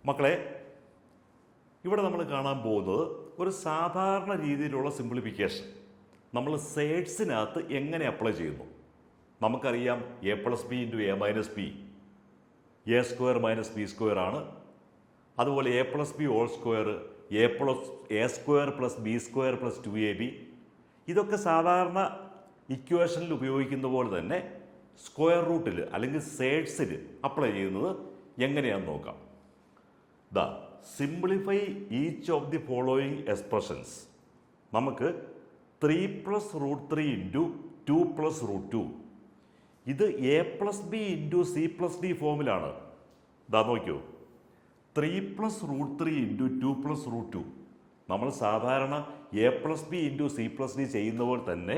മക്കളെ, ഇവിടെ നമ്മൾ കാണാൻ പോകുന്നത് ഒരു സാധാരണ രീതിയിലുള്ള സിംപ്ലിഫിക്കേഷൻ നമ്മൾ സൈഡ്സിനകത്ത് എങ്ങനെ അപ്ലൈ ചെയ്യുന്നു. നമുക്കറിയാം a plus B into A minus b a square minus B square ആണ്. അതുപോലെ a plus b whole square a square plus b square plus 2ab. ഇതൊക്കെ സാധാരണ ഇക്വേഷനിൽ ഉപയോഗിക്കുന്ന പോലെ തന്നെ സ്ക്വയർ റൂട്ടിൽ അല്ലെങ്കിൽ സൈഡ്സിൽ അപ്ലൈ ചെയ്യുന്നത് എങ്ങനെയാണെന്ന് നോക്കാം. Simplify each of the following expressions. നമുക്ക് 3 + √3 ഇൻറ്റു 2 + √2. ഇത് A plus B into C plus D ഫോമിലാണ്. നോക്കിയോ, 3 + √3 ഇൻറ്റു 2 + √2. നമ്മൾ സാധാരണ A plus B into C plus D ചെയ്യുന്ന പോലെ തന്നെ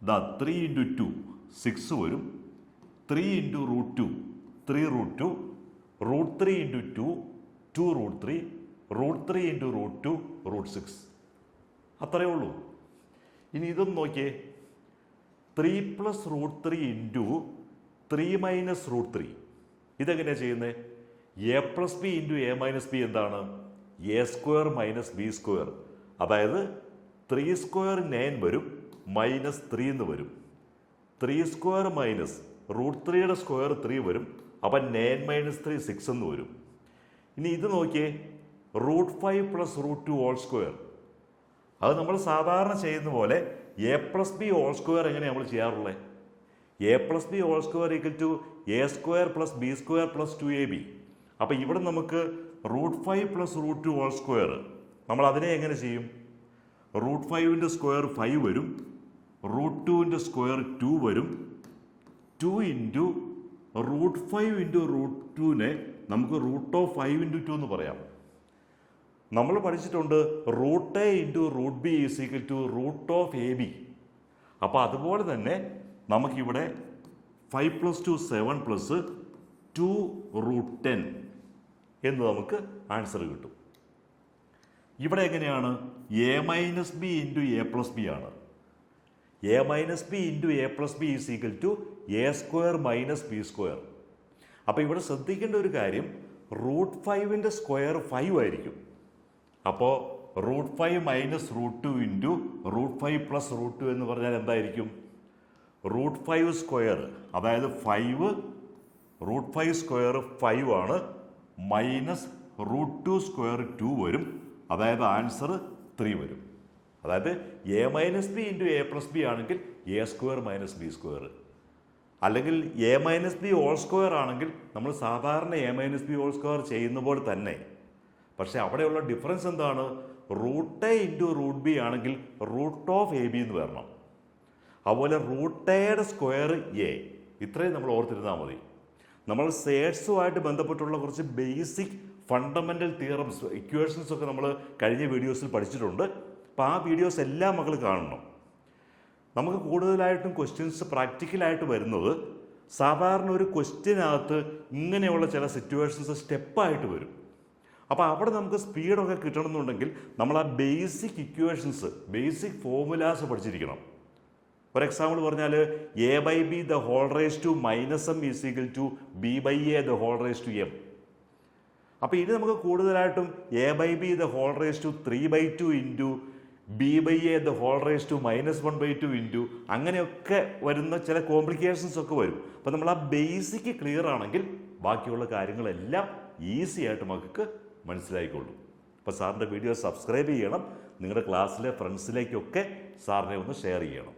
3 ഇൻറ്റു 2 6 വരും. 3 ഇൻറ്റു √2 3 √2, √3 ഇൻറ്റു 2 2 √3, √3 ഇൻറ്റു √2 √6. അത്രയേ ഉള്ളൂ. ഇനി ഇതൊന്ന് നോക്കിയേ, 3 + √3 ഇൻറ്റു 3 - √3. ഇതെങ്ങനെയാണ് ചെയ്യുന്നത്? A plus B into A minus B എന്താണ്? A square minus B square. അതായത് 3 സ്ക്വയർ 9 വരും, -3 എന്ന് വരും. 3 സ്ക്വയർ മൈനസ് √3യുടെ സ്ക്വയർ 3 വരും. അപ്പം 9 - 3 6 എന്ന് വരും. ഇനി ഇത് നോക്കിയേ, √5 + √2 ഹോൾ സ്ക്വയർ. അത് നമ്മൾ സാധാരണ ചെയ്യുന്ന പോലെ a plus b whole square എങ്ങനെയാണ് നമ്മൾ ചെയ്യാറുള്ളത്? A plus b whole square equal to A square plus b square plus 2ab. അപ്പം ഇവിടെ നമുക്ക് √5 + √2 ഹോൾ സ്ക്വയർ നമ്മൾ അതിനെ എങ്ങനെ ചെയ്യും? √5ൻ്റെ സ്ക്വയർ 5 വരും, √2ൻ്റെ സ്ക്വയർ 2 വരും. 2 ഇൻറ്റു √5 ഇൻറ്റു √2നെ നമുക്ക് √5 ഇൻറ്റു 2 എന്ന് പറയാം. നമ്മൾ പഠിച്ചിട്ടുണ്ട് √a into √b is equal to √ab. അപ്പോൾ അതുപോലെ തന്നെ നമുക്കിവിടെ 5 + 2 7 പ്ലസ് 2 √10 എന്ന് നമുക്ക് ആൻസർ കിട്ടും. ഇവിടെ എങ്ങനെയാണ്? A minus B into A plus B ആണ്. A minus B into A plus B is equal to A square minus B square. അപ്പോൾ ഇവിടെ ശ്രദ്ധിക്കേണ്ട ഒരു കാര്യം, √5ൻ്റെ സ്ക്വയർ 5 ആയിരിക്കും. അപ്പോൾ √5 - √2 ഇൻറ്റു √5 + √2 എന്ന് പറഞ്ഞാൽ എന്തായിരിക്കും? √5 സ്ക്വയർ, അതായത് 5, √5 സ്ക്വയർ 5 ആണ്, മൈനസ് √2 സ്ക്വയർ 2 വരും. അതായത് ആൻസർ 3 വരും. അതായത് A minus B into A plus B ആണെങ്കിൽ A square minus B square, അല്ലെങ്കിൽ A minus B whole square ആണെങ്കിൽ നമ്മൾ സാധാരണ A minus B whole square ചെയ്യുന്ന പോലെ തന്നെ. പക്ഷേ അവിടെയുള്ള ഡിഫറൻസ് എന്താണ്? √a ഇൻറ്റു √b ആണെങ്കിൽ √ab എന്ന് വരണം. അതുപോലെ √aയുടെ സ്ക്വയർ a. ഇത്രയും നമ്മൾ ഓർത്തിരുന്നാൽ മതി. നമ്മൾ സൈഡ്സുമായിട്ട് ബന്ധപ്പെട്ടുള്ള കുറച്ച് ബേസിക് ഫണ്ടമെൻ്റൽ തിയറംസ്, ഇക്വേഷൻസ് ഒക്കെ നമ്മൾ കഴിഞ്ഞ വീഡിയോസിൽ പഠിച്ചിട്ടുണ്ട്. അപ്പോൾ ആ വീഡിയോസ് എല്ലാം മക്കൾ കാണണം. നമുക്ക് കൂടുതലായിട്ടും ക്വസ്റ്റ്യൻസ് പ്രാക്ടിക്കലായിട്ട് വരുന്നത് സാധാരണ ഒരു ക്വസ്റ്റ്യനകത്ത് ഇങ്ങനെയുള്ള ചില സിറ്റുവേഷൻസ് സ്റ്റെപ്പായിട്ട് വരും. അപ്പോൾ അവിടെ നമുക്ക് സ്പീഡൊക്കെ കിട്ടണമെന്നുണ്ടെങ്കിൽ നമ്മൾ ആ ബേസിക് ഇക്വേഷൻസ്, ബേസിക് ഫോർമുലാസ് പഠിച്ചിരിക്കണം. ഒരു എക്സാമ്പിൾ പറഞ്ഞാൽ a/b the whole raise to -m is equal to b/a the whole raise to m. അപ്പോൾ ഇനി നമുക്ക് കൂടുതലായിട്ടും a/b the whole raise to 3/2 into b/a the whole raise to -1/2 into അങ്ങനെയൊക്കെ വരുന്ന ചില കോംപ്ലിക്കേഷൻസ് ഒക്കെ വരും. അപ്പോൾ നമ്മൾ ആ ബേസിക് ക്ലിയർ ആണെങ്കിൽ ബാക്കിയുള്ള കാര്യങ്ങളെല്ലാം ഈസി ആയിട്ട് നമുക്ക് മനസ്സിലായിക്കൊള്ളും. അപ്പോൾ സാറിൻ്റെ വീഡിയോ സബ്സ്ക്രൈബ് ചെയ്യണം. നിങ്ങളുടെ ക്ലാസ്സിലെ ഫ്രണ്ട്സിലേക്കൊക്കെ സാറിനെ ഒന്ന് ഷെയർ ചെയ്യണം.